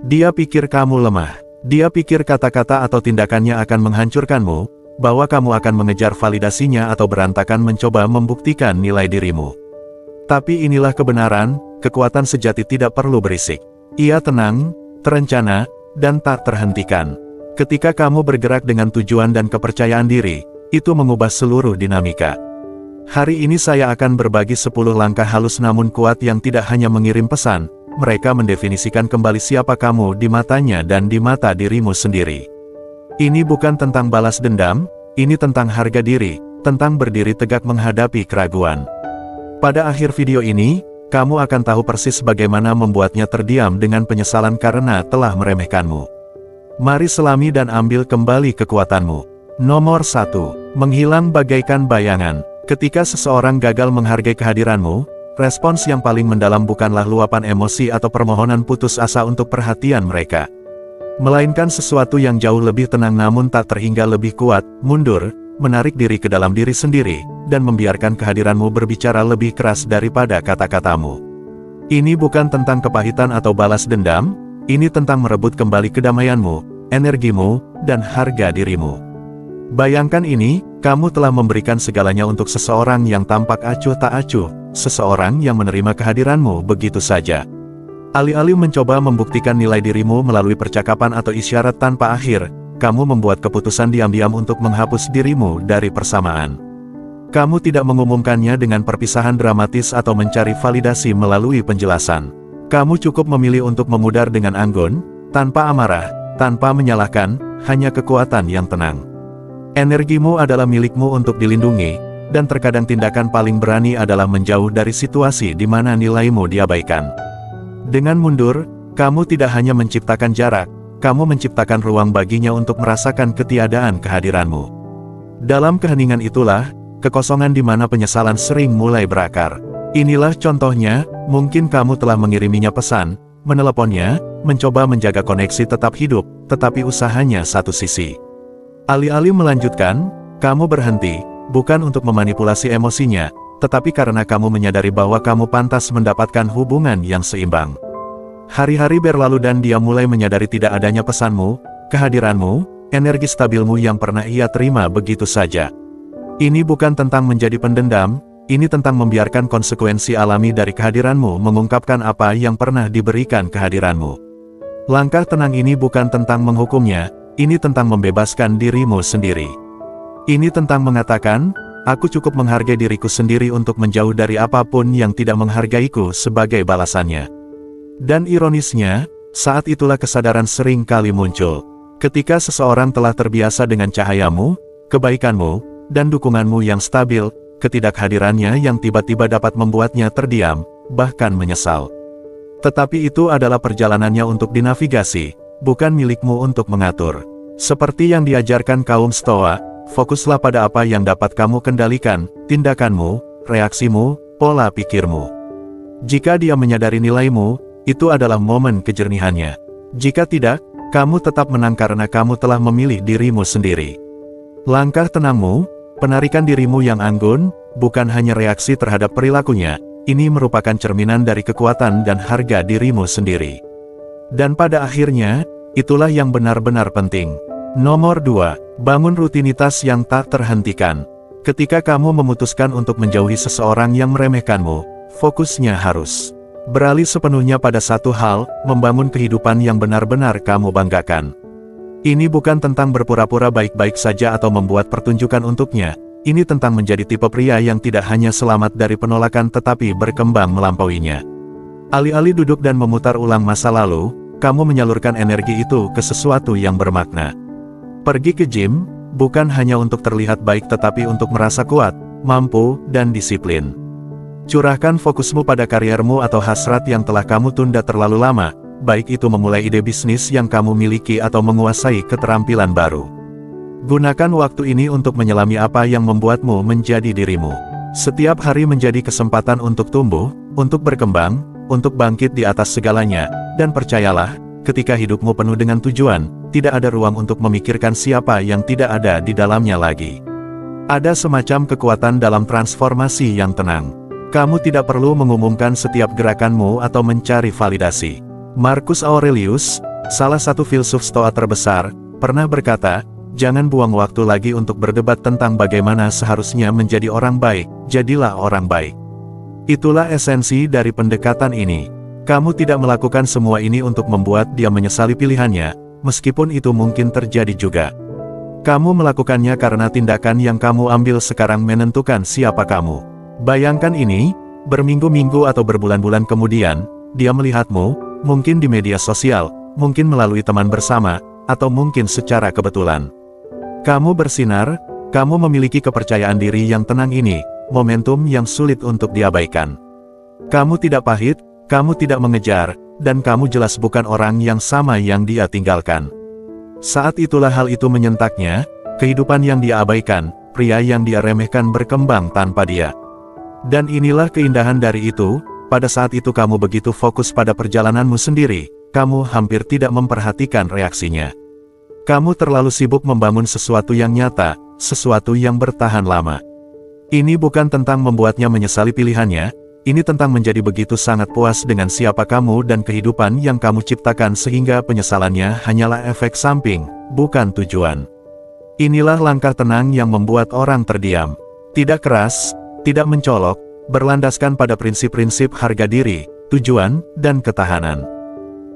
Dia pikir kamu lemah. Dia pikir kata-kata atau tindakannya akan menghancurkanmu, bahwa kamu akan mengejar validasinya atau berantakan mencoba membuktikan nilai dirimu. Tapi inilah kebenaran, kekuatan sejati tidak perlu berisik. Ia tenang, terencana, dan tak terhentikan. Ketika kamu bergerak dengan tujuan dan kepercayaan diri, itu mengubah seluruh dinamika. Hari ini saya akan berbagi 10 langkah halus namun kuat yang tidak hanya mengirim pesan, mereka mendefinisikan kembali siapa kamu di matanya dan di mata dirimu sendiri. Ini bukan tentang balas dendam, ini tentang harga diri, tentang berdiri tegak menghadapi keraguan. Pada akhir video ini, kamu akan tahu persis bagaimana membuatnya terdiam dengan penyesalan karena telah meremehkanmu. Mari selami dan ambil kembali kekuatanmu. Nomor 1. Menghilang bagaikan bayangan. Ketika seseorang gagal menghargai kehadiranmu, respons yang paling mendalam bukanlah luapan emosi atau permohonan putus asa untuk perhatian mereka. Melainkan sesuatu yang jauh lebih tenang namun tak terhingga lebih kuat, mundur, menarik diri ke dalam diri sendiri, dan membiarkan kehadiranmu berbicara lebih keras daripada kata-katamu. Ini bukan tentang kepahitan atau balas dendam, ini tentang merebut kembali kedamaianmu, energimu, dan harga dirimu. Bayangkan ini, kamu telah memberikan segalanya untuk seseorang yang tampak acuh tak acuh, seseorang yang menerima kehadiranmu begitu saja. Alih-alih mencoba membuktikan nilai dirimu melalui percakapan atau isyarat tanpa akhir, kamu membuat keputusan diam-diam untuk menghapus dirimu dari persamaan. Kamu tidak mengumumkannya dengan perpisahan dramatis atau mencari validasi melalui penjelasan. Kamu cukup memilih untuk memudar dengan anggun, tanpa amarah, tanpa menyalahkan, hanya kekuatan yang tenang. Energimu adalah milikmu untuk dilindungi, dan terkadang tindakan paling berani adalah menjauh dari situasi di mana nilaimu diabaikan. Dengan mundur, kamu tidak hanya menciptakan jarak, kamu menciptakan ruang baginya untuk merasakan ketiadaan kehadiranmu. Dalam keheningan itulah, kekosongan di mana penyesalan sering mulai berakar. Inilah contohnya, mungkin kamu telah mengiriminya pesan, meneleponnya, mencoba menjaga koneksi tetap hidup, tetapi usahanya satu sisi. Alih-alih melanjutkan, kamu berhenti, bukan untuk memanipulasi emosinya, tetapi karena kamu menyadari bahwa kamu pantas mendapatkan hubungan yang seimbang. Hari-hari berlalu dan dia mulai menyadari tidak adanya pesanmu, kehadiranmu, energi stabilmu yang pernah ia terima begitu saja. Ini bukan tentang menjadi pendendam, ini tentang membiarkan konsekuensi alami dari kehadiranmu mengungkapkan apa yang pernah diberikan kehadiranmu. Langkah tenang ini bukan tentang menghukumnya, ini tentang membebaskan dirimu sendiri. Ini tentang mengatakan, aku cukup menghargai diriku sendiri untuk menjauh dari apapun yang tidak menghargaiku sebagai balasannya. Dan ironisnya, saat itulah kesadaran sering kali muncul. Ketika seseorang telah terbiasa dengan cahayamu, kebaikanmu, dan dukunganmu yang stabil, ketidakhadirannya yang tiba-tiba dapat membuatnya terdiam, bahkan menyesal. Tetapi itu adalah perjalanannya untuk dinavigasi, bukan milikmu untuk mengatur. Seperti yang diajarkan kaum Stoa, fokuslah pada apa yang dapat kamu kendalikan, tindakanmu, reaksimu, pola pikirmu. Jika dia menyadari nilaimu, itu adalah momen kejernihannya. Jika tidak, kamu tetap menang karena kamu telah memilih dirimu sendiri. Langkah tenangmu, penarikan dirimu yang anggun, bukan hanya reaksi terhadap perilakunya, ini merupakan cerminan dari kekuatan dan harga dirimu sendiri. Dan pada akhirnya, itulah yang benar-benar penting. Nomor 2. Bangun rutinitas yang tak terhentikan. Ketika kamu memutuskan untuk menjauhi seseorang yang meremehkanmu, fokusnya harus beralih sepenuhnya pada satu hal, membangun kehidupan yang benar-benar kamu banggakan. Ini bukan tentang berpura-pura baik-baik saja atau membuat pertunjukan untuknya, ini tentang menjadi tipe pria yang tidak hanya selamat dari penolakan tetapi berkembang melampauinya. Alih-alih duduk dan memutar ulang masa lalu, kamu menyalurkan energi itu ke sesuatu yang bermakna. Pergi ke gym, bukan hanya untuk terlihat baik tetapi untuk merasa kuat, mampu, dan disiplin. Curahkan fokusmu pada kariermu atau hasrat yang telah kamu tunda terlalu lama, baik itu memulai ide bisnis yang kamu miliki atau menguasai keterampilan baru. Gunakan waktu ini untuk menyelami apa yang membuatmu menjadi dirimu. Setiap hari menjadi kesempatan untuk tumbuh, untuk berkembang, untuk bangkit di atas segalanya, dan percayalah, ketika hidupmu penuh dengan tujuan, tidak ada ruang untuk memikirkan siapa yang tidak ada di dalamnya lagi. Ada semacam kekuatan dalam transformasi yang tenang. Kamu tidak perlu mengumumkan setiap gerakanmu atau mencari validasi. Marcus Aurelius, salah satu filsuf Stoa terbesar, pernah berkata, "Jangan buang waktu lagi untuk berdebat tentang bagaimana seharusnya menjadi orang baik, jadilah orang baik." Itulah esensi dari pendekatan ini. Kamu tidak melakukan semua ini untuk membuat dia menyesali pilihannya, meskipun itu mungkin terjadi juga. Kamu melakukannya karena tindakan yang kamu ambil sekarang menentukan siapa kamu. Bayangkan ini, berminggu-minggu atau berbulan-bulan kemudian, dia melihatmu, mungkin di media sosial, mungkin melalui teman bersama, atau mungkin secara kebetulan. Kamu bersinar, kamu memiliki kepercayaan diri yang tenang ini, momentum yang sulit untuk diabaikan. Kamu tidak pahit, kamu tidak mengejar, dan kamu jelas bukan orang yang sama yang dia tinggalkan. Saat itulah hal itu menyentaknya, kehidupan yang dia abaikan, pria yang dia remehkan berkembang tanpa dia. Dan inilah keindahan dari itu, pada saat itu kamu begitu fokus pada perjalananmu sendiri, kamu hampir tidak memperhatikan reaksinya. Kamu terlalu sibuk membangun sesuatu yang nyata, sesuatu yang bertahan lama. Ini bukan tentang membuatnya menyesali pilihannya, ini tentang menjadi begitu sangat puas dengan siapa kamu dan kehidupan yang kamu ciptakan sehingga penyesalannya hanyalah efek samping, bukan tujuan. Inilah langkah tenang yang membuat orang terdiam. Tidak keras, tidak mencolok, berlandaskan pada prinsip-prinsip harga diri, tujuan, dan ketahanan.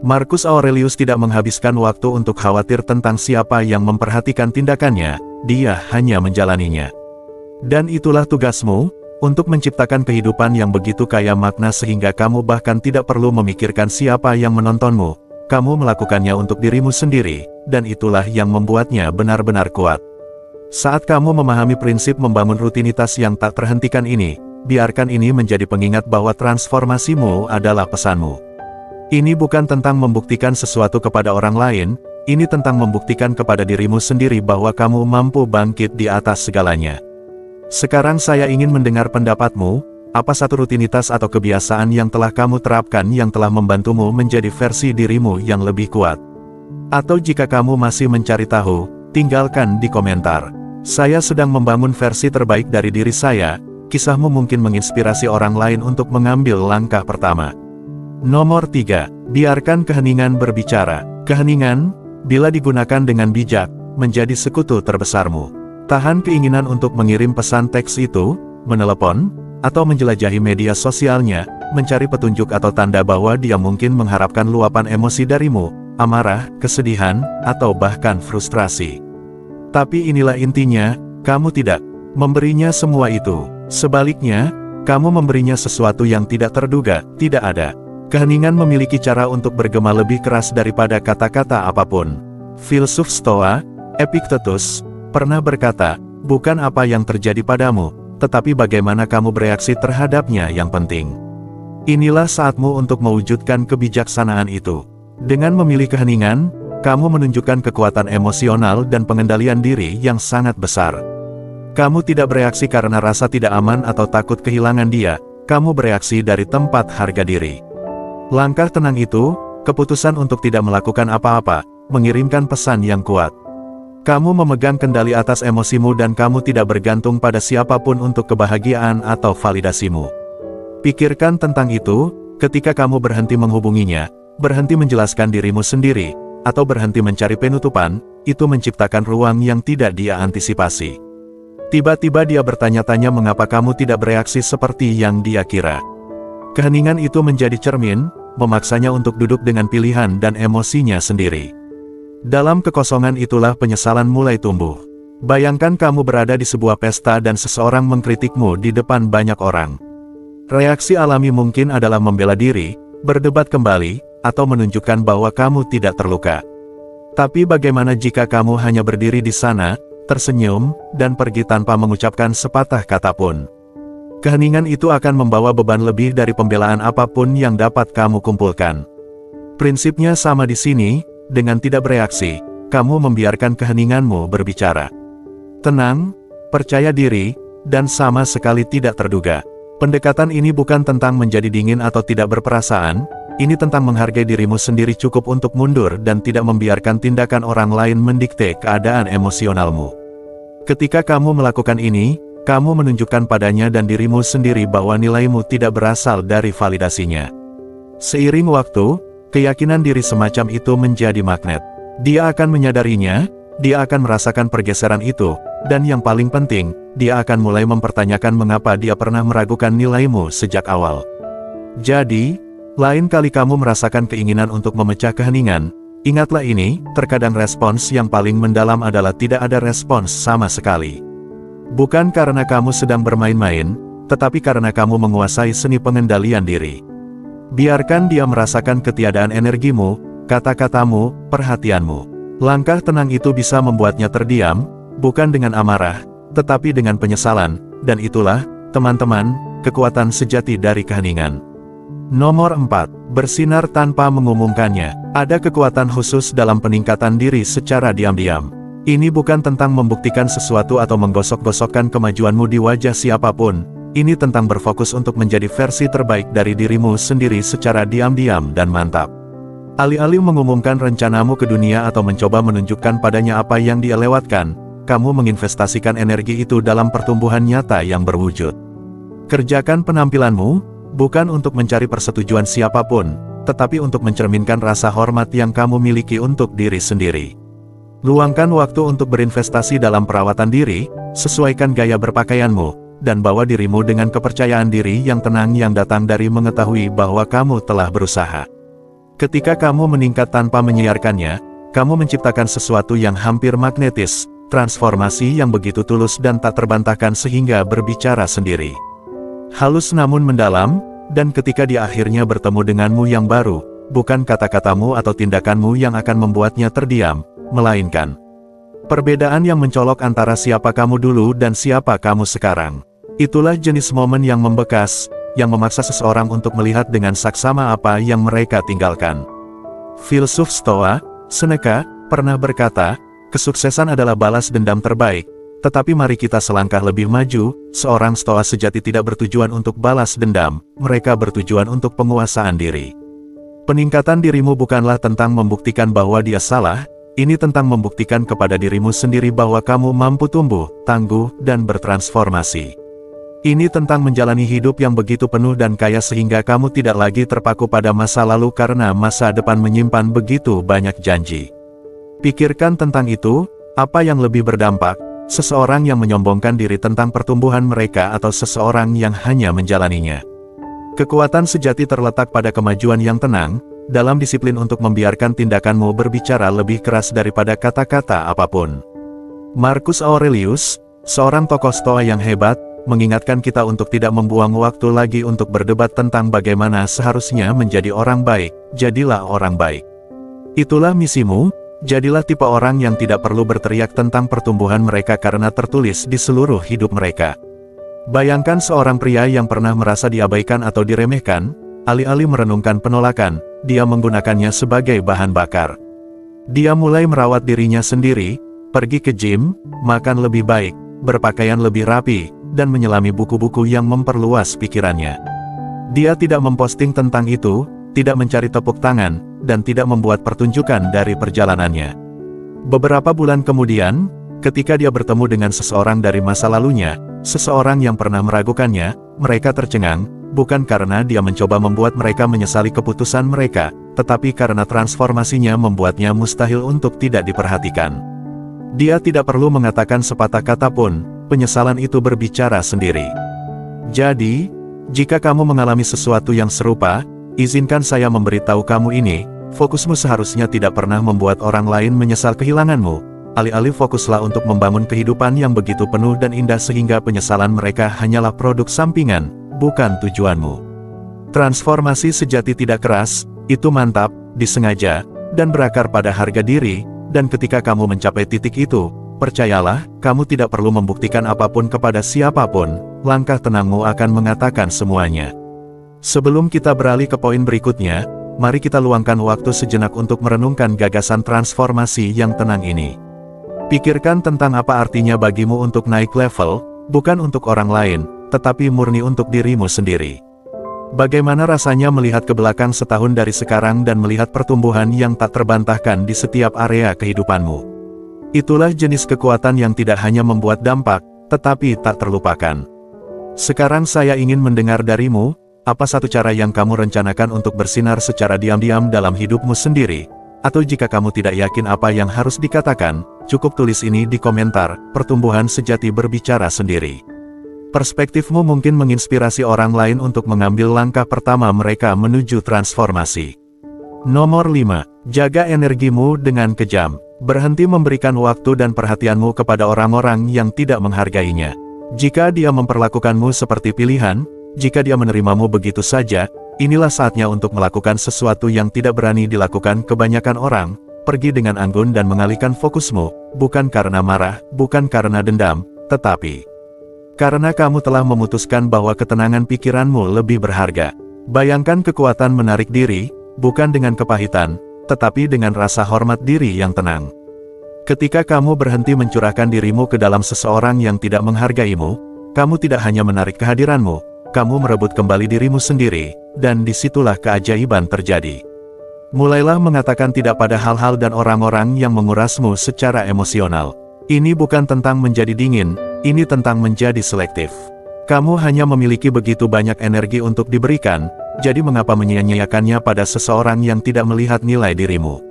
Marcus Aurelius tidak menghabiskan waktu untuk khawatir tentang siapa yang memperhatikan tindakannya, dia hanya menjalaninya. Dan itulah tugasmu, untuk menciptakan kehidupan yang begitu kaya makna sehingga kamu bahkan tidak perlu memikirkan siapa yang menontonmu. Kamu melakukannya untuk dirimu sendiri, dan itulah yang membuatnya benar-benar kuat. Saat kamu memahami prinsip membangun rutinitas yang tak terhentikan ini, biarkan ini menjadi pengingat bahwa transformasimu adalah pesanmu. Ini bukan tentang membuktikan sesuatu kepada orang lain, ini tentang membuktikan kepada dirimu sendiri bahwa kamu mampu bangkit di atas segalanya. Sekarang saya ingin mendengar pendapatmu, apa satu rutinitas atau kebiasaan yang telah kamu terapkan yang telah membantumu menjadi versi dirimu yang lebih kuat? Atau jika kamu masih mencari tahu, tinggalkan di komentar. Saya sedang membangun versi terbaik dari diri saya, kisahmu mungkin menginspirasi orang lain untuk mengambil langkah pertama. Nomor 3. Biarkan keheningan berbicara. Keheningan, bila digunakan dengan bijak, menjadi sekutu terbesarmu. Tahan keinginan untuk mengirim pesan teks itu, menelepon, atau menjelajahi media sosialnya, mencari petunjuk atau tanda bahwa dia mungkin mengharapkan luapan emosi darimu, amarah, kesedihan, atau bahkan frustrasi. Tapi inilah intinya, kamu tidak memberinya semua itu. Sebaliknya, kamu memberinya sesuatu yang tidak terduga, tidak ada. Keheningan memiliki cara untuk bergema lebih keras daripada kata-kata apapun. Filsuf Stoa, Epictetus, pernah berkata, bukan apa yang terjadi padamu, tetapi bagaimana kamu bereaksi terhadapnya yang penting. Inilah saatmu untuk mewujudkan kebijaksanaan itu. Dengan memilih keheningan, kamu menunjukkan kekuatan emosional dan pengendalian diri yang sangat besar. Kamu tidak bereaksi karena rasa tidak aman atau takut kehilangan dia, kamu bereaksi dari tempat harga diri. Langkah tenang itu, keputusan untuk tidak melakukan apa-apa, mengirimkan pesan yang kuat. Kamu memegang kendali atas emosimu dan kamu tidak bergantung pada siapapun untuk kebahagiaan atau validasimu. Pikirkan tentang itu, ketika kamu berhenti menghubunginya, berhenti menjelaskan dirimu sendiri, atau berhenti mencari penutupan, itu menciptakan ruang yang tidak dia antisipasi. Tiba-tiba dia bertanya-tanya mengapa kamu tidak bereaksi seperti yang dia kira. Keheningan itu menjadi cermin, memaksanya untuk duduk dengan pilihan dan emosinya sendiri. Dalam kekosongan itulah penyesalan mulai tumbuh. Bayangkan kamu berada di sebuah pesta dan seseorang mengkritikmu di depan banyak orang. Reaksi alami mungkin adalah membela diri, berdebat kembali, atau menunjukkan bahwa kamu tidak terluka. Tapi bagaimana jika kamu hanya berdiri di sana, tersenyum, dan pergi tanpa mengucapkan sepatah kata pun? Keheningan itu akan membawa beban lebih dari pembelaan apapun yang dapat kamu kumpulkan. Prinsipnya sama di sini, dengan tidak bereaksi, kamu membiarkan keheninganmu berbicara. Tenang, percaya diri, dan sama sekali tidak terduga. Pendekatan ini bukan tentang menjadi dingin atau tidak berperasaan, ini tentang menghargai dirimu sendiri cukup untuk mundur dan tidak membiarkan tindakan orang lain mendikte keadaan emosionalmu. Ketika kamu melakukan ini, kamu menunjukkan padanya dan dirimu sendiri bahwa nilaimu tidak berasal dari validasinya. Seiring waktu, keyakinan diri semacam itu menjadi magnet. Dia akan menyadarinya, dia akan merasakan pergeseran itu, dan yang paling penting, dia akan mulai mempertanyakan mengapa dia pernah meragukan nilaimu sejak awal. Jadi, lain kali kamu merasakan keinginan untuk memecah keheningan, ingatlah ini, terkadang respons yang paling mendalam adalah tidak ada respons sama sekali. Bukan karena kamu sedang bermain-main, tetapi karena kamu menguasai seni pengendalian diri. Biarkan dia merasakan ketiadaan energimu, kata-katamu, perhatianmu. Langkah tenang itu bisa membuatnya terdiam, bukan dengan amarah, tetapi dengan penyesalan, dan itulah, teman-teman, kekuatan sejati dari keheningan. Nomor 4. Bersinar tanpa mengumumkannya. Ada kekuatan khusus dalam peningkatan diri secara diam-diam. Ini bukan tentang membuktikan sesuatu atau menggosok-gosokkan kemajuanmu di wajah siapapun. Ini tentang berfokus untuk menjadi versi terbaik dari dirimu sendiri secara diam-diam dan mantap. Alih-alih mengumumkan rencanamu ke dunia atau mencoba menunjukkan padanya apa yang dia lewatkan, kamu menginvestasikan energi itu dalam pertumbuhan nyata yang berwujud. Kerjakan penampilanmu, bukan untuk mencari persetujuan siapapun, tetapi untuk mencerminkan rasa hormat yang kamu miliki untuk diri sendiri. Luangkan waktu untuk berinvestasi dalam perawatan diri, sesuaikan gaya berpakaianmu, dan bawa dirimu dengan kepercayaan diri yang tenang yang datang dari mengetahui bahwa kamu telah berusaha. Ketika kamu meningkat tanpa menyiarkannya, kamu menciptakan sesuatu yang hampir magnetis, transformasi yang begitu tulus dan tak terbantahkan sehingga berbicara sendiri. Halus namun mendalam, dan ketika dia akhirnya bertemu denganmu yang baru, bukan kata-katamu atau tindakanmu yang akan membuatnya terdiam, melainkan perbedaan yang mencolok antara siapa kamu dulu dan siapa kamu sekarang. Itulah jenis momen yang membekas, yang memaksa seseorang untuk melihat dengan saksama apa yang mereka tinggalkan. Filsuf Stoa, Seneca, pernah berkata, kesuksesan adalah balas dendam terbaik. Tetapi mari kita selangkah lebih maju, seorang Stoa sejati tidak bertujuan untuk balas dendam, mereka bertujuan untuk penguasaan diri. Peningkatan dirimu bukanlah tentang membuktikan bahwa dia salah, ini tentang membuktikan kepada dirimu sendiri bahwa kamu mampu tumbuh, tangguh, dan bertransformasi. Ini tentang menjalani hidup yang begitu penuh dan kaya sehingga kamu tidak lagi terpaku pada masa lalu karena masa depan menyimpan begitu banyak janji. Pikirkan tentang itu, apa yang lebih berdampak? Seseorang yang menyombongkan diri tentang pertumbuhan mereka atau seseorang yang hanya menjalaninya. Kekuatan sejati terletak pada kemajuan yang tenang, dalam disiplin untuk membiarkan tindakanmu berbicara lebih keras daripada kata-kata apapun. Marcus Aurelius, seorang tokoh Stoa yang hebat, mengingatkan kita untuk tidak membuang waktu lagi untuk berdebat tentang bagaimana seharusnya menjadi orang baik, jadilah orang baik. Itulah misimu. Jadilah tipe orang yang tidak perlu berteriak tentang pertumbuhan mereka karena tertulis di seluruh hidup mereka. Bayangkan seorang pria yang pernah merasa diabaikan atau diremehkan, alih-alih merenungkan penolakan, dia menggunakannya sebagai bahan bakar. Dia mulai merawat dirinya sendiri, pergi ke gym, makan lebih baik, berpakaian lebih rapi, dan menyelami buku-buku yang memperluas pikirannya. Dia tidak memposting tentang itu, tidak mencari tepuk tangan, dan tidak membuat pertunjukan dari perjalanannya. Beberapa bulan kemudian, ketika dia bertemu dengan seseorang dari masa lalunya, seseorang yang pernah meragukannya, mereka tercengang, bukan karena dia mencoba membuat mereka menyesali keputusan mereka, tetapi karena transformasinya membuatnya mustahil untuk tidak diperhatikan. Dia tidak perlu mengatakan sepatah kata pun, penyesalan itu berbicara sendiri. Jadi, jika kamu mengalami sesuatu yang serupa, izinkan saya memberitahu kamu ini, fokusmu seharusnya tidak pernah membuat orang lain menyesal kehilanganmu. Alih-alih fokuslah untuk membangun kehidupan yang begitu penuh dan indah sehingga penyesalan mereka hanyalah produk sampingan, bukan tujuanmu. Transformasi sejati tidak keras, itu mantap, disengaja, dan berakar pada harga diri, dan ketika kamu mencapai titik itu, percayalah, kamu tidak perlu membuktikan apapun kepada siapapun, langkah tenangmu akan mengatakan semuanya. Sebelum kita beralih ke poin berikutnya, mari kita luangkan waktu sejenak untuk merenungkan gagasan transformasi yang tenang ini. Pikirkan tentang apa artinya bagimu untuk naik level, bukan untuk orang lain, tetapi murni untuk dirimu sendiri. Bagaimana rasanya melihat ke belakang setahun dari sekarang dan melihat pertumbuhan yang tak terbantahkan di setiap area kehidupanmu? Itulah jenis kekuatan yang tidak hanya membuat dampak, tetapi tak terlupakan. Sekarang saya ingin mendengar darimu. Apa satu cara yang kamu rencanakan untuk bersinar secara diam-diam dalam hidupmu sendiri? Atau jika kamu tidak yakin apa yang harus dikatakan, cukup tulis ini di komentar. Pertumbuhan sejati berbicara sendiri. Perspektifmu mungkin menginspirasi orang lain untuk mengambil langkah pertama mereka menuju transformasi. Nomor 5. Jaga energimu dengan kejam. Berhenti memberikan waktu dan perhatianmu kepada orang-orang yang tidak menghargainya. Jika dia memperlakukanmu seperti pilihan, jika dia menerimamu begitu saja, inilah saatnya untuk melakukan sesuatu yang tidak berani dilakukan kebanyakan orang. Pergi dengan anggun dan mengalihkan fokusmu, bukan karena marah, bukan karena dendam, tetapi karena kamu telah memutuskan bahwa ketenangan pikiranmu lebih berharga. Bayangkan kekuatan menarik diri, bukan dengan kepahitan, tetapi dengan rasa hormat diri yang tenang. Ketika kamu berhenti mencurahkan dirimu ke dalam seseorang yang tidak menghargaimu, kamu tidak hanya menarik kehadiranmu, kamu merebut kembali dirimu sendiri, dan disitulah keajaiban terjadi. Mulailah mengatakan tidak pada hal-hal dan orang-orang yang mengurasmu secara emosional. Ini bukan tentang menjadi dingin, ini tentang menjadi selektif. Kamu hanya memiliki begitu banyak energi untuk diberikan, jadi mengapa menyia-nyiakannya pada seseorang yang tidak melihat nilai dirimu?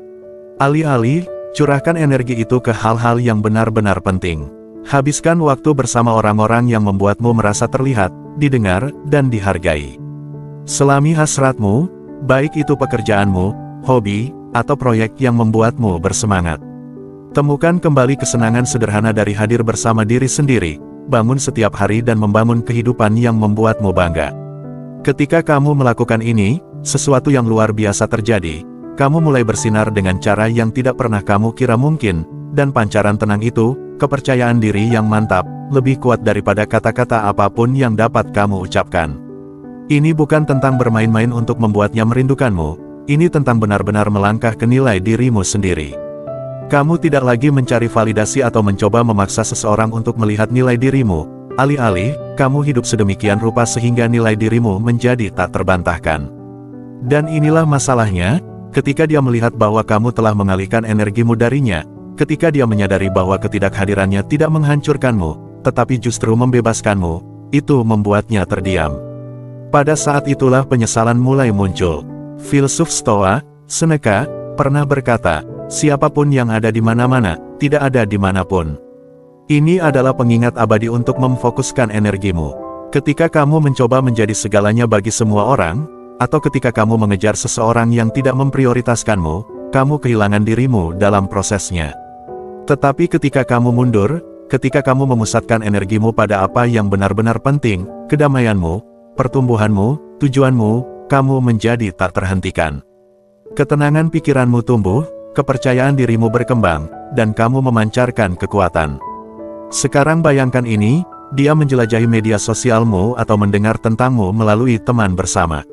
Alih-alih, curahkan energi itu ke hal-hal yang benar-benar penting. Habiskan waktu bersama orang-orang yang membuatmu merasa terlihat, didengar, dan dihargai. Selami hasratmu, baik itu pekerjaanmu, hobi, atau proyek yang membuatmu bersemangat. Temukan kembali kesenangan sederhana dari hadir bersama diri sendiri, bangun setiap hari dan membangun kehidupan yang membuatmu bangga. Ketika kamu melakukan ini, sesuatu yang luar biasa terjadi. Kamu mulai bersinar dengan cara yang tidak pernah kamu kira mungkin, dan pancaran tenang itu, kepercayaan diri yang mantap, lebih kuat daripada kata-kata apapun yang dapat kamu ucapkan. Ini bukan tentang bermain-main untuk membuatnya merindukanmu, ini tentang benar-benar melangkah ke nilai dirimu sendiri. Kamu tidak lagi mencari validasi atau mencoba memaksa seseorang untuk melihat nilai dirimu, alih-alih, kamu hidup sedemikian rupa sehingga nilai dirimu menjadi tak terbantahkan. Dan inilah masalahnya, ketika dia melihat bahwa kamu telah mengalihkan energimu darinya, ketika dia menyadari bahwa ketidakhadirannya tidak menghancurkanmu, tetapi justru membebaskanmu, itu membuatnya terdiam. Pada saat itulah penyesalan mulai muncul. Filsuf Stoa, Seneca, pernah berkata, siapapun yang ada di mana-mana, tidak ada di manapun. Ini adalah pengingat abadi untuk memfokuskan energimu. Ketika kamu mencoba menjadi segalanya bagi semua orang, atau ketika kamu mengejar seseorang yang tidak memprioritaskanmu, kamu kehilangan dirimu dalam prosesnya. Tetapi ketika kamu mundur, ketika kamu memusatkan energimu pada apa yang benar-benar penting, kedamaianmu, pertumbuhanmu, tujuanmu, kamu menjadi tak terhentikan. Ketenangan pikiranmu tumbuh, kepercayaan dirimu berkembang, dan kamu memancarkan kekuatan. Sekarang bayangkan ini, dia menjelajahi media sosialmu atau mendengar tentangmu melalui teman bersama.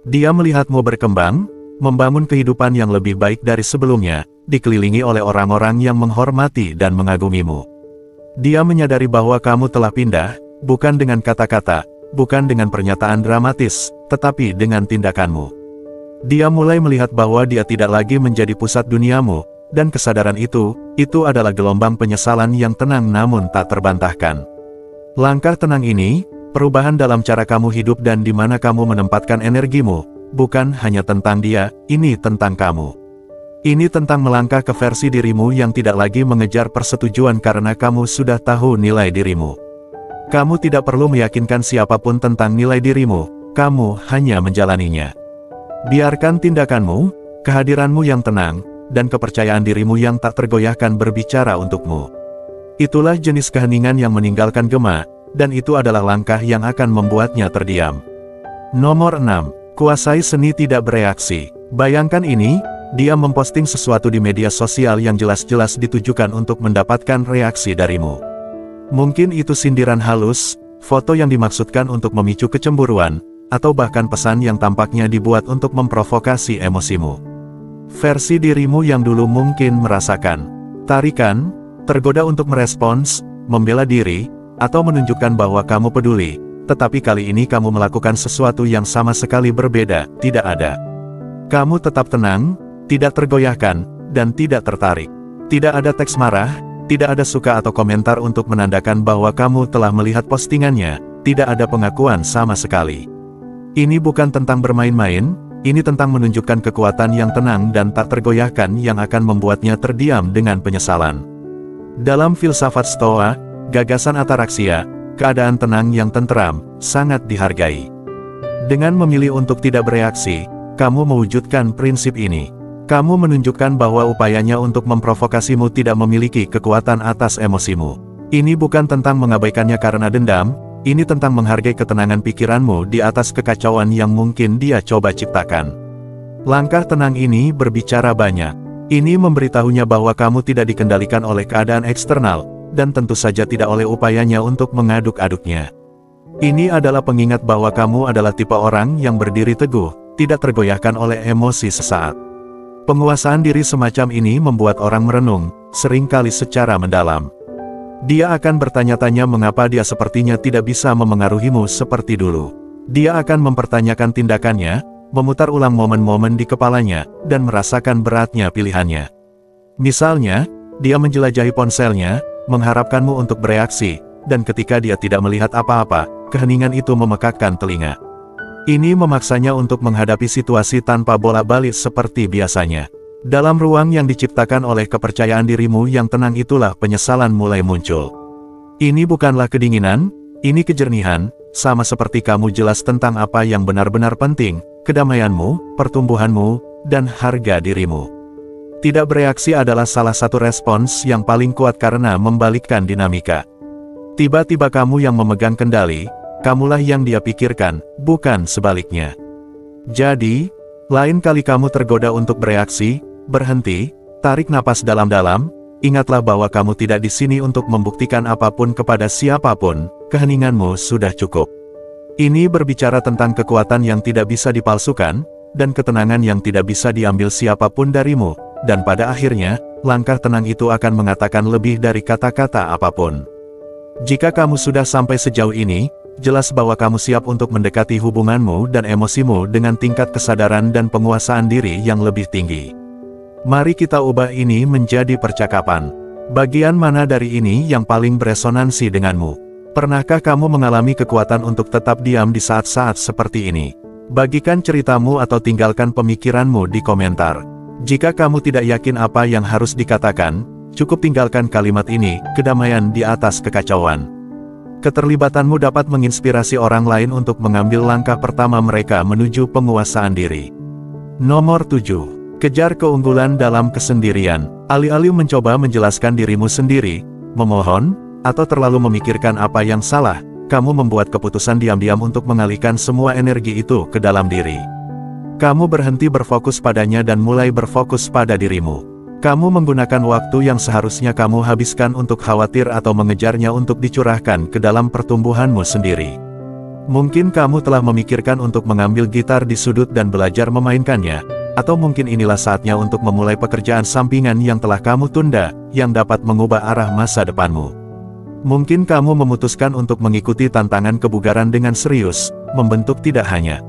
Dia melihatmu berkembang, membangun kehidupan yang lebih baik dari sebelumnya, dikelilingi oleh orang-orang yang menghormati dan mengagumimu. Dia menyadari bahwa kamu telah pindah, bukan dengan kata-kata, bukan dengan pernyataan dramatis, tetapi dengan tindakanmu. Dia mulai melihat bahwa dia tidak lagi menjadi pusat duniamu, dan kesadaran itu adalah gelombang penyesalan yang tenang namun tak terbantahkan. Langkah tenang ini, perubahan dalam cara kamu hidup dan di mana kamu menempatkan energimu, bukan hanya tentang dia, ini tentang kamu. Ini tentang melangkah ke versi dirimu yang tidak lagi mengejar persetujuan karena kamu sudah tahu nilai dirimu. Kamu tidak perlu meyakinkan siapapun tentang nilai dirimu, kamu hanya menjalaninya. Biarkan tindakanmu, kehadiranmu yang tenang, dan kepercayaan dirimu yang tak tergoyahkan berbicara untukmu. Itulah jenis keheningan yang meninggalkan gema, dan itu adalah langkah yang akan membuatnya terdiam. Nomor 6. Kuasai seni tidak bereaksi. Bayangkan ini, dia memposting sesuatu di media sosial yang jelas-jelas ditujukan untuk mendapatkan reaksi darimu. Mungkin itu sindiran halus, foto yang dimaksudkan untuk memicu kecemburuan, atau bahkan pesan yang tampaknya dibuat untuk memprovokasi emosimu. Versi dirimu yang dulu mungkin merasakan tarikan, tergoda untuk merespons, membela diri, atau menunjukkan bahwa kamu peduli, tetapi kali ini kamu melakukan sesuatu yang sama sekali berbeda, tidak ada. Kamu tetap tenang, tidak tergoyahkan, dan tidak tertarik. Tidak ada teks marah, tidak ada suka atau komentar untuk menandakan bahwa kamu telah melihat postingannya, tidak ada pengakuan sama sekali. Ini bukan tentang bermain-main, ini tentang menunjukkan kekuatan yang tenang dan tak tergoyahkan yang akan membuatnya terdiam dengan penyesalan. Dalam filsafat Stoa, gagasan ataraksia, keadaan tenang yang tenteram, sangat dihargai. Dengan memilih untuk tidak bereaksi, kamu mewujudkan prinsip ini. Kamu menunjukkan bahwa upayanya untuk memprovokasimu tidak memiliki kekuatan atas emosimu. Ini bukan tentang mengabaikannya karena dendam, ini tentang menghargai ketenangan pikiranmu di atas kekacauan yang mungkin dia coba ciptakan. Langkah tenang ini berbicara banyak. Ini memberitahunya bahwa kamu tidak dikendalikan oleh keadaan eksternal, dan tentu saja tidak oleh upayanya untuk mengaduk-aduknya. Ini adalah pengingat bahwa kamu adalah tipe orang yang berdiri teguh, tidak tergoyahkan oleh emosi sesaat. Penguasaan diri semacam ini membuat orang merenung, seringkali secara mendalam. Dia akan bertanya-tanya mengapa dia sepertinya tidak bisa memengaruhimu seperti dulu. Dia akan mempertanyakan tindakannya, memutar ulang momen-momen di kepalanya, dan merasakan beratnya pilihannya. Misalnya, dia menjelajahi ponselnya, mengharapkanmu untuk bereaksi, dan ketika dia tidak melihat apa-apa, keheningan itu memekakkan telinga. Ini memaksanya untuk menghadapi situasi tanpa bola-balik seperti biasanya. Dalam ruang yang diciptakan oleh kepercayaan dirimu yang tenang itulah penyesalan mulai muncul. Ini bukanlah kedinginan, ini kejernihan, sama seperti kamu jelas tentang apa yang benar-benar penting, kedamaianmu, pertumbuhanmu, dan harga dirimu. Tidak bereaksi adalah salah satu respons yang paling kuat karena membalikkan dinamika. Tiba-tiba kamu yang memegang kendali, kamulah yang dia pikirkan, bukan sebaliknya. Jadi, lain kali kamu tergoda untuk bereaksi, berhenti, tarik napas dalam-dalam, ingatlah bahwa kamu tidak di sini untuk membuktikan apapun kepada siapapun, keheninganmu sudah cukup. Ini berbicara tentang kekuatan yang tidak bisa dipalsukan, dan ketenangan yang tidak bisa diambil siapapun darimu, dan pada akhirnya, langkah tenang itu akan mengatakan lebih dari kata-kata apapun. Jika kamu sudah sampai sejauh ini, jelas bahwa kamu siap untuk mendekati hubunganmu dan emosimu dengan tingkat kesadaran dan penguasaan diri yang lebih tinggi. Mari kita ubah ini menjadi percakapan. Bagian mana dari ini yang paling beresonansi denganmu? Pernahkah kamu mengalami kekuatan untuk tetap diam di saat-saat seperti ini? Bagikan ceritamu atau tinggalkan pemikiranmu di komentar. Jika kamu tidak yakin apa yang harus dikatakan, cukup tinggalkan kalimat ini, kedamaian di atas kekacauan. Keterlibatanmu dapat menginspirasi orang lain untuk mengambil langkah pertama mereka menuju penguasaan diri. Nomor 7. Kejar keunggulan dalam kesendirian. Alih-alih mencoba menjelaskan dirimu sendiri, memohon, atau terlalu memikirkan apa yang salah, kamu membuat keputusan diam-diam untuk mengalihkan semua energi itu ke dalam diri. Kamu berhenti berfokus padanya dan mulai berfokus pada dirimu. Kamu menggunakan waktu yang seharusnya kamu habiskan untuk khawatir atau mengejarnya untuk dicurahkan ke dalam pertumbuhanmu sendiri. Mungkin kamu telah memikirkan untuk mengambil gitar di sudut dan belajar memainkannya, atau mungkin inilah saatnya untuk memulai pekerjaan sampingan yang telah kamu tunda, yang dapat mengubah arah masa depanmu. Mungkin kamu memutuskan untuk mengikuti tantangan kebugaran dengan serius, membentuk tidak hanya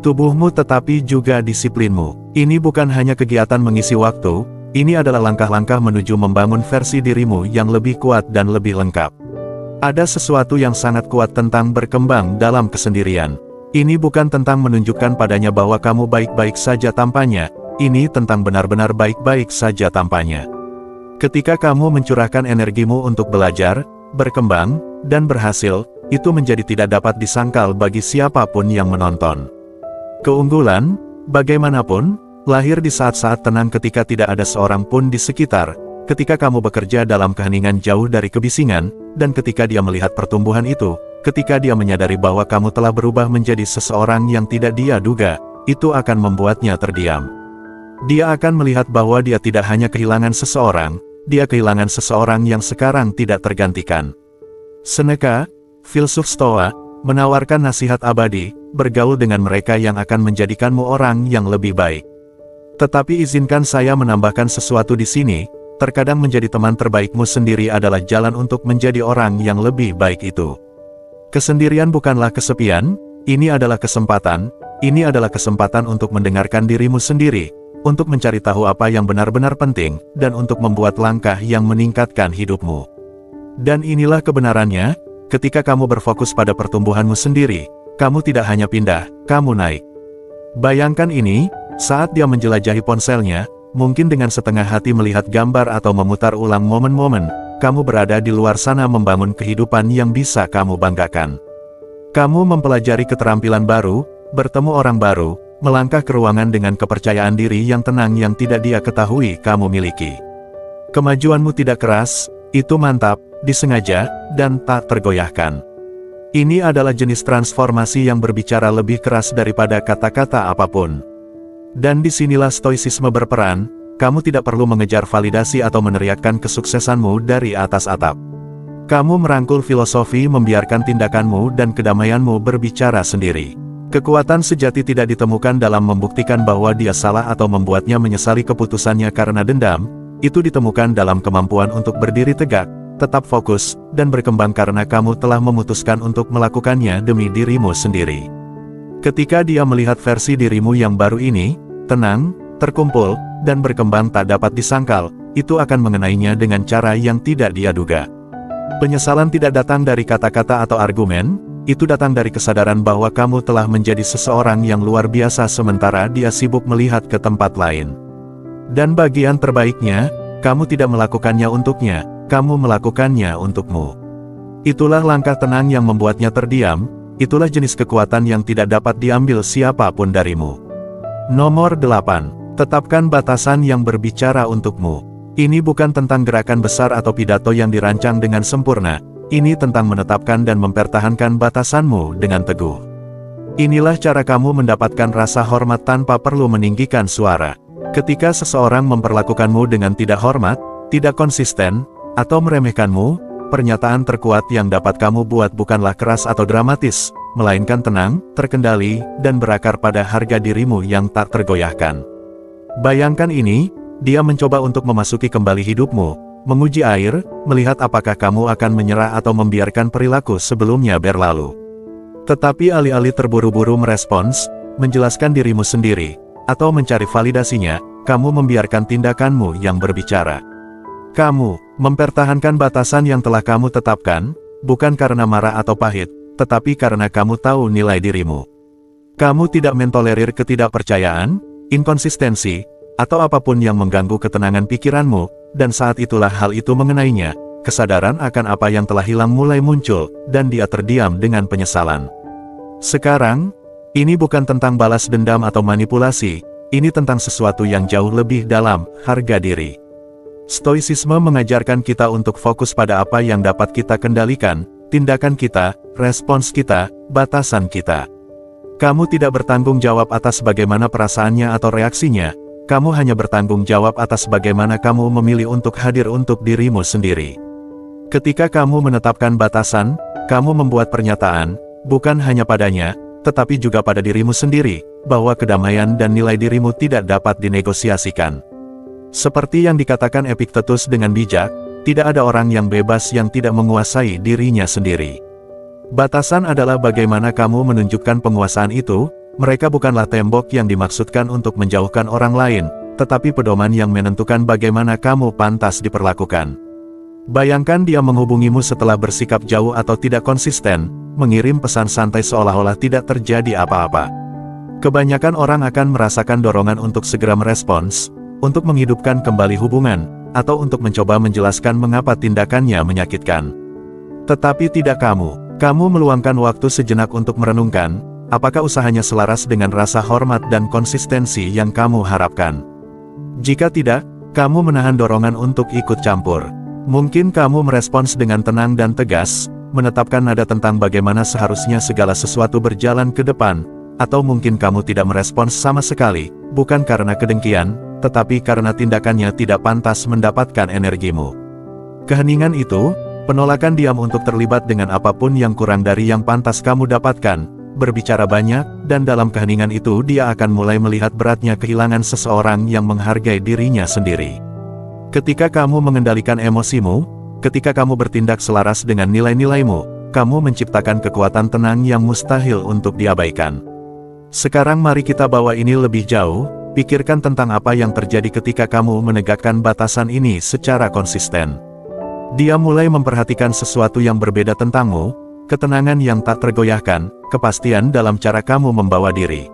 tubuhmu tetapi juga disiplinmu. Ini bukan hanya kegiatan mengisi waktu, ini adalah langkah-langkah menuju membangun versi dirimu yang lebih kuat dan lebih lengkap. Ada sesuatu yang sangat kuat tentang berkembang dalam kesendirian. Ini bukan tentang menunjukkan padanya bahwa kamu baik-baik saja tampaknya, ini tentang benar-benar baik-baik saja tampaknya. Ketika kamu mencurahkan energimu untuk belajar, berkembang, dan berhasil, itu menjadi tidak dapat disangkal bagi siapapun yang menonton. Keunggulan, bagaimanapun, lahir di saat-saat tenang ketika tidak ada seorang pun di sekitar, ketika kamu bekerja dalam keheningan jauh dari kebisingan, dan ketika dia melihat pertumbuhan itu, ketika dia menyadari bahwa kamu telah berubah menjadi seseorang yang tidak dia duga, itu akan membuatnya terdiam. Dia akan melihat bahwa dia tidak hanya kehilangan seseorang, dia kehilangan seseorang yang sekarang tidak tergantikan. Seneca, filsuf Stoa, menawarkan nasihat abadi, bergaul dengan mereka yang akan menjadikanmu orang yang lebih baik. Tetapi izinkan saya menambahkan sesuatu di sini, terkadang menjadi teman terbaikmu sendiri adalah jalan untuk menjadi orang yang lebih baik itu. Kesendirian bukanlah kesepian, ini adalah kesempatan untuk mendengarkan dirimu sendiri, untuk mencari tahu apa yang benar-benar penting, dan untuk membuat langkah yang meningkatkan hidupmu. Dan inilah kebenarannya, ketika kamu berfokus pada pertumbuhanmu sendiri, kamu tidak hanya pindah, kamu naik. Bayangkan ini, saat dia menjelajahi ponselnya, mungkin dengan setengah hati melihat gambar atau memutar ulang momen-momen, kamu berada di luar sana membangun kehidupan yang bisa kamu banggakan. Kamu mempelajari keterampilan baru, bertemu orang baru, melangkah ke ruangan dengan kepercayaan diri yang tenang yang tidak dia ketahui kamu miliki. Kemajuanmu tidak keras, itu mantap, disengaja, dan tak tergoyahkan. Ini adalah jenis transformasi yang berbicara lebih keras daripada kata-kata apapun. Dan disinilah stoisisme berperan, kamu tidak perlu mengejar validasi atau meneriakkan kesuksesanmu dari atas atap. Kamu merangkul filosofi membiarkan tindakanmu dan kedamaianmu berbicara sendiri. Kekuatan sejati tidak ditemukan dalam membuktikan bahwa dia salah atau membuatnya menyesali keputusannya karena dendam, itu ditemukan dalam kemampuan untuk berdiri tegak, tetap fokus, dan berkembang karena kamu telah memutuskan untuk melakukannya demi dirimu sendiri. Ketika dia melihat versi dirimu yang baru ini, tenang, terkumpul, dan berkembang tak dapat disangkal, itu akan mengenainya dengan cara yang tidak dia duga. Penyesalan tidak datang dari kata-kata atau argumen, itu datang dari kesadaran bahwa kamu telah menjadi seseorang yang luar biasa sementara dia sibuk melihat ke tempat lain. Dan bagian terbaiknya, kamu tidak melakukannya untuknya, kamu melakukannya untukmu. Itulah langkah tenang yang membuatnya terdiam, itulah jenis kekuatan yang tidak dapat diambil siapapun darimu. Nomor 8. Tetapkan batasan yang berbicara untukmu. Ini bukan tentang gerakan besar atau pidato yang dirancang dengan sempurna, ini tentang menetapkan dan mempertahankan batasanmu dengan teguh. Inilah cara kamu mendapatkan rasa hormat tanpa perlu meninggikan suara. Ketika seseorang memperlakukanmu dengan tidak hormat, tidak konsisten, atau meremehkanmu, pernyataan terkuat yang dapat kamu buat bukanlah keras atau dramatis, melainkan tenang, terkendali, dan berakar pada harga dirimu yang tak tergoyahkan. Bayangkan ini, dia mencoba untuk memasuki kembali hidupmu, menguji air, melihat apakah kamu akan menyerah atau membiarkan perilaku sebelumnya berlalu. Tetapi alih-alih terburu-buru merespons, menjelaskan dirimu sendiri, atau mencari validasinya, kamu membiarkan tindakanmu yang berbicara. Kamu mempertahankan batasan yang telah kamu tetapkan, bukan karena marah atau pahit, tetapi karena kamu tahu nilai dirimu. Kamu tidak mentolerir ketidakpercayaan, inkonsistensi, atau apapun yang mengganggu ketenangan pikiranmu, dan saat itulah hal itu mengenainya, kesadaran akan apa yang telah hilang mulai muncul, dan dia terdiam dengan penyesalan. Sekarang, ini bukan tentang balas dendam atau manipulasi, ini tentang sesuatu yang jauh lebih dalam, harga diri. Stoicisme mengajarkan kita untuk fokus pada apa yang dapat kita kendalikan, tindakan kita, respons kita, batasan kita. Kamu tidak bertanggung jawab atas bagaimana perasaannya atau reaksinya, kamu hanya bertanggung jawab atas bagaimana kamu memilih untuk hadir untuk dirimu sendiri. Ketika kamu menetapkan batasan, kamu membuat pernyataan, bukan hanya padanya, tetapi juga pada dirimu sendiri, bahwa kedamaian dan nilai dirimu tidak dapat dinegosiasikan. Seperti yang dikatakan Epictetus dengan bijak, tidak ada orang yang bebas yang tidak menguasai dirinya sendiri. Batasan adalah bagaimana kamu menunjukkan penguasaan itu, mereka bukanlah tembok yang dimaksudkan untuk menjauhkan orang lain, tetapi pedoman yang menentukan bagaimana kamu pantas diperlakukan. Bayangkan dia menghubungimu setelah bersikap jauh atau tidak konsisten, mengirim pesan santai seolah-olah tidak terjadi apa-apa. Kebanyakan orang akan merasakan dorongan untuk segera merespons, untuk menghidupkan kembali hubungan, atau untuk mencoba menjelaskan mengapa tindakannya menyakitkan. Tetapi tidak kamu. Kamu meluangkan waktu sejenak untuk merenungkan, apakah usahanya selaras dengan rasa hormat dan konsistensi yang kamu harapkan. Jika tidak, kamu menahan dorongan untuk ikut campur. Mungkin kamu merespons dengan tenang dan tegas, menetapkan nada tentang bagaimana seharusnya segala sesuatu berjalan ke depan, atau mungkin kamu tidak merespons sama sekali, bukan karena kedengkian, tetapi karena tindakannya tidak pantas mendapatkan energimu. Keheningan itu, penolakan diam untuk terlibat dengan apapun yang kurang dari yang pantas kamu dapatkan, berbicara banyak, dan dalam keheningan itu dia akan mulai melihat beratnya kehilangan seseorang yang menghargai dirinya sendiri. Ketika kamu mengendalikan emosimu, ketika kamu bertindak selaras dengan nilai-nilaimu, kamu menciptakan kekuatan tenang yang mustahil untuk diabaikan. Sekarang mari kita bawa ini lebih jauh, pikirkan tentang apa yang terjadi ketika kamu menegakkan batasan ini secara konsisten. Dia mulai memperhatikan sesuatu yang berbeda tentangmu, ketenangan yang tak tergoyahkan, kepastian dalam cara kamu membawa diri.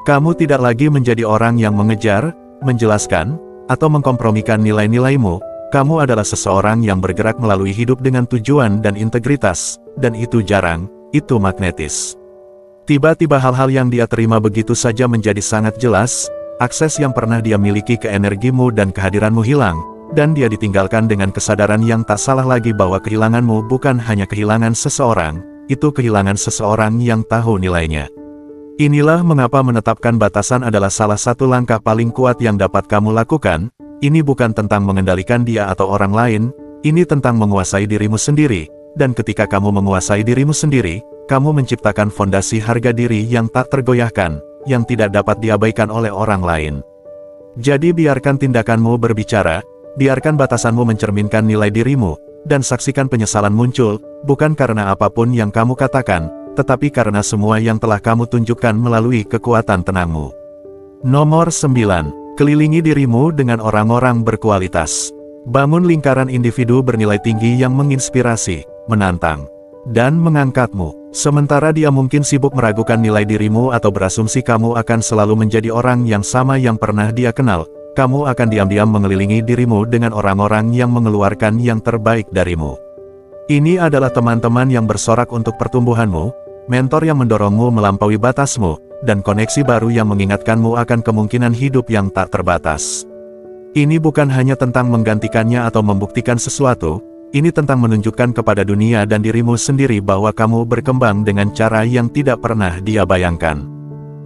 Kamu tidak lagi menjadi orang yang mengejar, menjelaskan, atau mengkompromikan nilai-nilaimu. Kamu adalah seseorang yang bergerak melalui hidup dengan tujuan dan integritas, dan itu jarang, itu magnetis. Tiba-tiba hal-hal yang dia terima begitu saja menjadi sangat jelas, akses yang pernah dia miliki ke energimu dan kehadiranmu hilang, dan dia ditinggalkan dengan kesadaran yang tak salah lagi bahwa kehilanganmu bukan hanya kehilangan seseorang, itu kehilangan seseorang yang tahu nilainya. Inilah mengapa menetapkan batasan adalah salah satu langkah paling kuat yang dapat kamu lakukan. Ini bukan tentang mengendalikan dia atau orang lain, ini tentang menguasai dirimu sendiri, dan ketika kamu menguasai dirimu sendiri, kamu menciptakan fondasi harga diri yang tak tergoyahkan, yang tidak dapat diabaikan oleh orang lain. Jadi biarkan tindakanmu berbicara, biarkan batasanmu mencerminkan nilai dirimu, dan saksikan penyesalan muncul, bukan karena apapun yang kamu katakan, tetapi karena semua yang telah kamu tunjukkan melalui kekuatan tenangmu. Nomor 9. Kelilingi dirimu dengan orang-orang berkualitas. Bangun lingkaran individu bernilai tinggi yang menginspirasi, menantang, dan mengangkatmu. Sementara dia mungkin sibuk meragukan nilai dirimu atau berasumsi kamu akan selalu menjadi orang yang sama yang pernah dia kenal, kamu akan diam-diam mengelilingi dirimu dengan orang-orang yang mengeluarkan yang terbaik darimu. Ini adalah teman-teman yang bersorak untuk pertumbuhanmu, mentor yang mendorongmu melampaui batasmu, dan koneksi baru yang mengingatkanmu akan kemungkinan hidup yang tak terbatas. Ini bukan hanya tentang menggantikannya atau membuktikan sesuatu, ini tentang menunjukkan kepada dunia dan dirimu sendiri bahwa kamu berkembang dengan cara yang tidak pernah dia bayangkan.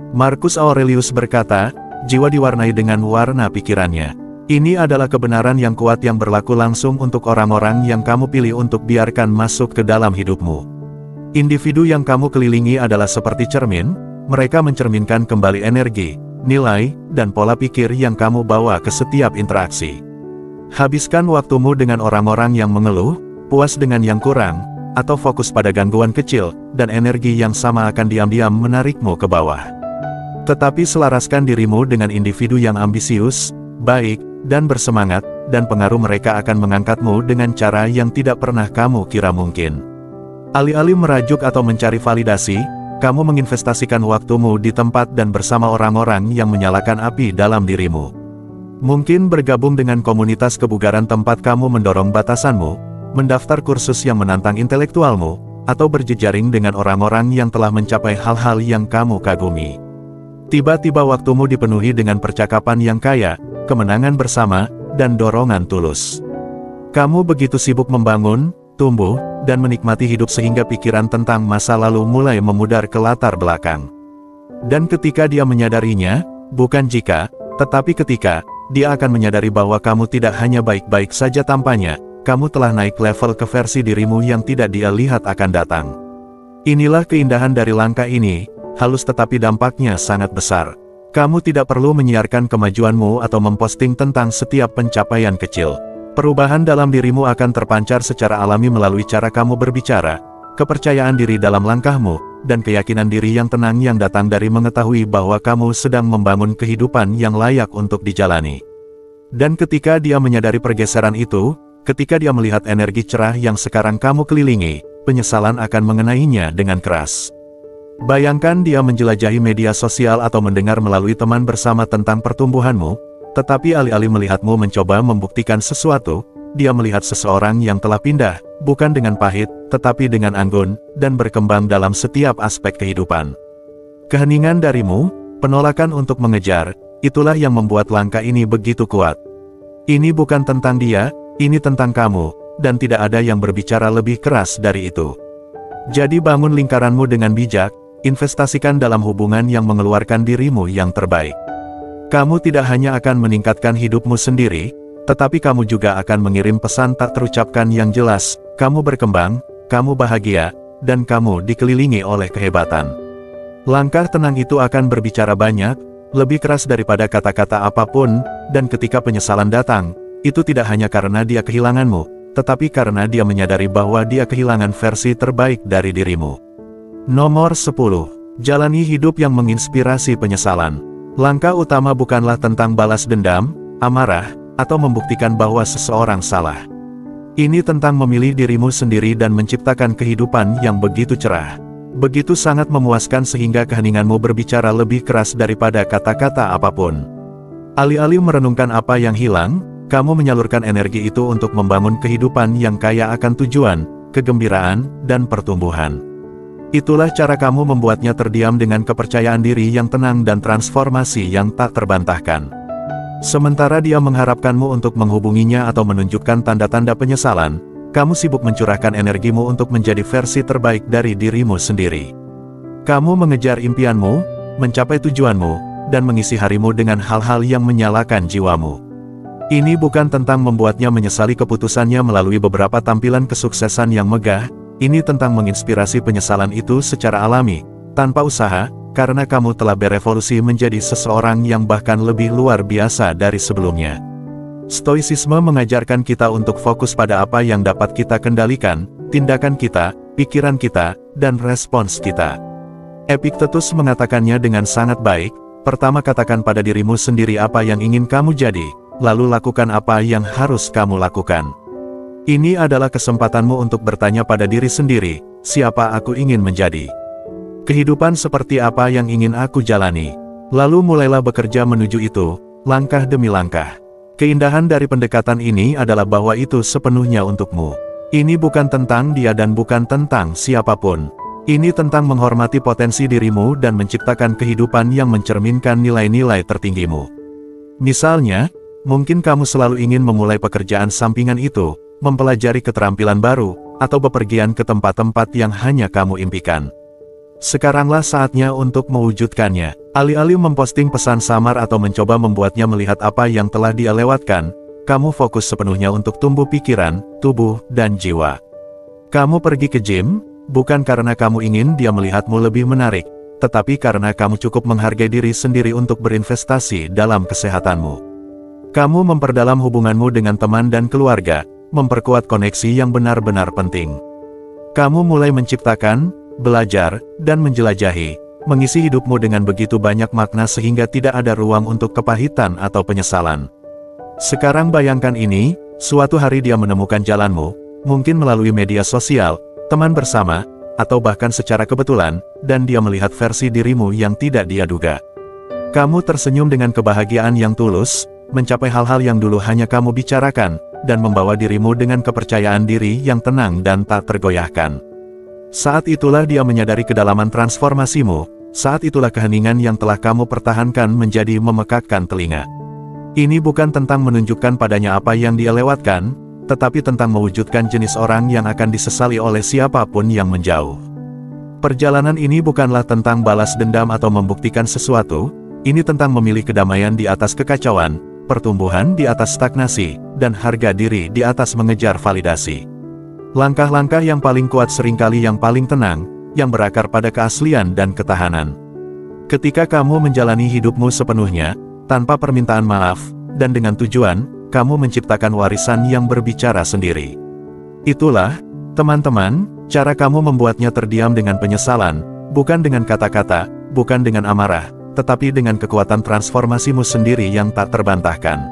Marcus Aurelius berkata, jiwa diwarnai dengan warna pikirannya. Ini adalah kebenaran yang kuat yang berlaku langsung untuk orang-orang yang kamu pilih untuk biarkan masuk ke dalam hidupmu. Individu yang kamu kelilingi adalah seperti cermin. Mereka mencerminkan kembali energi, nilai, dan pola pikir yang kamu bawa ke setiap interaksi. Habiskan waktumu dengan orang-orang yang mengeluh, puas dengan yang kurang, atau fokus pada gangguan kecil, dan energi yang sama akan diam-diam menarikmu ke bawah. Tetapi selaraskan dirimu dengan individu yang ambisius, baik, dan bersemangat, dan pengaruh mereka akan mengangkatmu dengan cara yang tidak pernah kamu kira mungkin. Alih-alih merajuk atau mencari validasi, kamu menginvestasikan waktumu di tempat dan bersama orang-orang yang menyalakan api dalam dirimu. Mungkin bergabung dengan komunitas kebugaran tempat kamu mendorong batasanmu, mendaftar kursus yang menantang intelektualmu, atau berjejaring dengan orang-orang yang telah mencapai hal-hal yang kamu kagumi. Tiba-tiba waktumu dipenuhi dengan percakapan yang kaya, kemenangan bersama, dan dorongan tulus. Kamu begitu sibuk membangun, tumbuh, dan menikmati hidup sehingga pikiran tentang masa lalu mulai memudar ke latar belakang. Dan ketika dia menyadarinya, bukan jika, tetapi ketika, dia akan menyadari bahwa kamu tidak hanya baik-baik saja tampaknya, kamu telah naik level ke versi dirimu yang tidak dia lihat akan datang. Inilah keindahan dari langkah ini, halus tetapi dampaknya sangat besar. Kamu tidak perlu menyiarkan kemajuanmu atau memposting tentang setiap pencapaian kecil. Perubahan dalam dirimu akan terpancar secara alami melalui cara kamu berbicara, kepercayaan diri dalam langkahmu, dan keyakinan diri yang tenang yang datang dari mengetahui bahwa kamu sedang membangun kehidupan yang layak untuk dijalani. Dan ketika dia menyadari pergeseran itu, ketika dia melihat energi cerah yang sekarang kamu kelilingi, penyesalan akan mengenainya dengan keras. Bayangkan dia menjelajahi media sosial atau mendengar melalui teman bersama tentang pertumbuhanmu, tetapi alih-alih melihatmu mencoba membuktikan sesuatu, dia melihat seseorang yang telah pindah, bukan dengan pahit, tetapi dengan anggun, dan berkembang dalam setiap aspek kehidupan. Keheningan darimu, penolakan untuk mengejar, itulah yang membuat langkah ini begitu kuat. Ini bukan tentang dia, ini tentang kamu, dan tidak ada yang berbicara lebih keras dari itu. Jadi bangun lingkaranmu dengan bijak, investasikan dalam hubungan yang mengeluarkan dirimu yang terbaik. Kamu tidak hanya akan meningkatkan hidupmu sendiri, tetapi kamu juga akan mengirim pesan tak terucapkan yang jelas, kamu berkembang, kamu bahagia, dan kamu dikelilingi oleh kehebatan. Langkah tenang itu akan berbicara banyak, lebih keras daripada kata-kata apapun, dan ketika penyesalan datang, itu tidak hanya karena dia kehilanganmu, tetapi karena dia menyadari bahwa dia kehilangan versi terbaik dari dirimu. Nomor 10. Jalani hidup yang menginspirasi penyesalan. Langkah utama bukanlah tentang balas dendam, amarah, atau membuktikan bahwa seseorang salah. Ini tentang memilih dirimu sendiri dan menciptakan kehidupan yang begitu cerah. Begitu sangat memuaskan sehingga keheninganmu berbicara lebih keras daripada kata-kata apapun. Alih-alih merenungkan apa yang hilang, kamu menyalurkan energi itu untuk membangun kehidupan yang kaya akan tujuan, kegembiraan, dan pertumbuhan. Itulah cara kamu membuatnya terdiam dengan kepercayaan diri yang tenang dan transformasi yang tak terbantahkan. Sementara dia mengharapkanmu untuk menghubunginya atau menunjukkan tanda-tanda penyesalan, kamu sibuk mencurahkan energimu untuk menjadi versi terbaik dari dirimu sendiri. Kamu mengejar impianmu, mencapai tujuanmu, dan mengisi harimu dengan hal-hal yang menyalakan jiwamu. Ini bukan tentang membuatnya menyesali keputusannya melalui beberapa tampilan kesuksesan yang megah, ini tentang menginspirasi penyesalan itu secara alami, tanpa usaha, karena kamu telah berevolusi menjadi seseorang yang bahkan lebih luar biasa dari sebelumnya. Stoicisme mengajarkan kita untuk fokus pada apa yang dapat kita kendalikan, tindakan kita, pikiran kita, dan respons kita. Epictetus mengatakannya dengan sangat baik, pertama katakan pada dirimu sendiri apa yang ingin kamu jadi, lalu lakukan apa yang harus kamu lakukan. Ini adalah kesempatanmu untuk bertanya pada diri sendiri, siapa aku ingin menjadi? Kehidupan seperti apa yang ingin aku jalani? Lalu mulailah bekerja menuju itu, langkah demi langkah. Keindahan dari pendekatan ini adalah bahwa itu sepenuhnya untukmu. Ini bukan tentang dia dan bukan tentang siapapun. Ini tentang menghormati potensi dirimu dan menciptakan kehidupan yang mencerminkan nilai-nilai tertinggimu. Misalnya, mungkin kamu selalu ingin memulai pekerjaan sampingan itu, mempelajari keterampilan baru, atau bepergian ke tempat-tempat yang hanya kamu impikan. Sekaranglah saatnya untuk mewujudkannya. Alih-alih memposting pesan samar atau mencoba membuatnya melihat apa yang telah dia lewatkan, kamu fokus sepenuhnya untuk tumbuh pikiran, tubuh, dan jiwa. Kamu pergi ke gym, bukan karena kamu ingin dia melihatmu lebih menarik, tetapi karena kamu cukup menghargai diri sendiri untuk berinvestasi dalam kesehatanmu. Kamu memperdalam hubunganmu dengan teman dan keluarga, memperkuat koneksi yang benar-benar penting. Kamu mulai menciptakan, belajar, dan menjelajahi, mengisi hidupmu dengan begitu banyak makna sehingga tidak ada ruang untuk kepahitan atau penyesalan. Sekarang bayangkan ini, suatu hari dia menemukan jalanmu, mungkin melalui media sosial, teman bersama, atau bahkan secara kebetulan, dan dia melihat versi dirimu yang tidak dia duga. Kamu tersenyum dengan kebahagiaan yang tulus, mencapai hal-hal yang dulu hanya kamu bicarakan, dan membawa dirimu dengan kepercayaan diri yang tenang dan tak tergoyahkan. Saat itulah dia menyadari kedalaman transformasimu, saat itulah keheningan yang telah kamu pertahankan menjadi memekakkan telinga. Ini bukan tentang menunjukkan padanya apa yang dia lewatkan, tetapi tentang mewujudkan jenis orang yang akan disesali oleh siapapun yang menjauh. Perjalanan ini bukanlah tentang balas dendam atau membuktikan sesuatu, ini tentang memilih kedamaian di atas kekacauan, pertumbuhan di atas stagnasi, dan harga diri di atas mengejar validasi. Langkah-langkah yang paling kuat seringkali yang paling tenang, yang berakar pada keaslian dan ketahanan. Ketika kamu menjalani hidupmu sepenuhnya, tanpa permintaan maaf, dan dengan tujuan, kamu menciptakan warisan yang berbicara sendiri. Itulah, teman-teman, cara kamu membuatnya terdiam dengan penyesalan, bukan dengan kata-kata, bukan dengan amarah, tetapi dengan kekuatan transformasimu sendiri yang tak terbantahkan.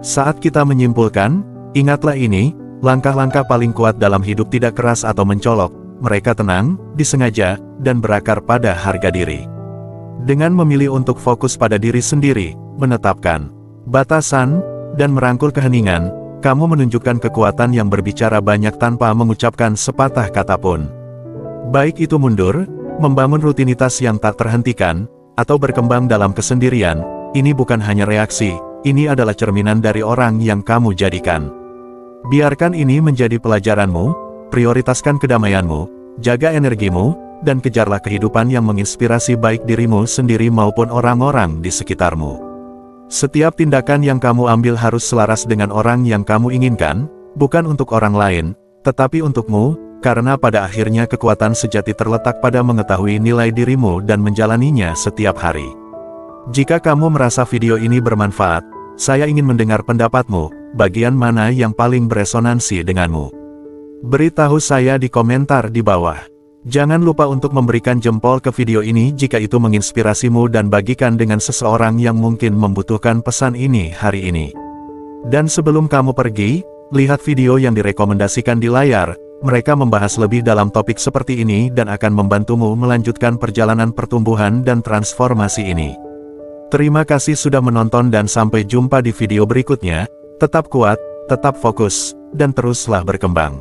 Saat kita menyimpulkan, ingatlah ini, langkah-langkah paling kuat dalam hidup tidak keras atau mencolok, mereka tenang, disengaja, dan berakar pada harga diri. Dengan memilih untuk fokus pada diri sendiri, menetapkan batasan, dan merangkul keheningan, kamu menunjukkan kekuatan yang berbicara banyak tanpa mengucapkan sepatah kata pun. Baik itu mundur, membangun rutinitas yang tak terhentikan, atau berkembang dalam kesendirian, ini bukan hanya reaksi, ini adalah cerminan dari orang yang kamu jadikan. Biarkan ini menjadi pelajaranmu, prioritaskan kedamaianmu, jaga energimu, dan kejarlah kehidupan yang menginspirasi baik dirimu sendiri maupun orang-orang di sekitarmu. Setiap tindakan yang kamu ambil harus selaras dengan orang yang kamu inginkan, bukan untuk orang lain, tetapi untukmu, karena pada akhirnya kekuatan sejati terletak pada mengetahui nilai dirimu dan menjalaninya setiap hari. Jika kamu merasa video ini bermanfaat, saya ingin mendengar pendapatmu, bagian mana yang paling beresonansi denganmu. Beritahu saya di komentar di bawah. Jangan lupa untuk memberikan jempol ke video ini jika itu menginspirasimu dan bagikan dengan seseorang yang mungkin membutuhkan pesan ini hari ini. Dan sebelum kamu pergi, Lihat video yang direkomendasikan di layar, mereka membahas lebih dalam topik seperti ini dan akan membantumu melanjutkan perjalanan pertumbuhan dan transformasi ini. Terima kasih sudah menonton dan sampai jumpa di video berikutnya. Tetap kuat, tetap fokus, dan teruslah berkembang.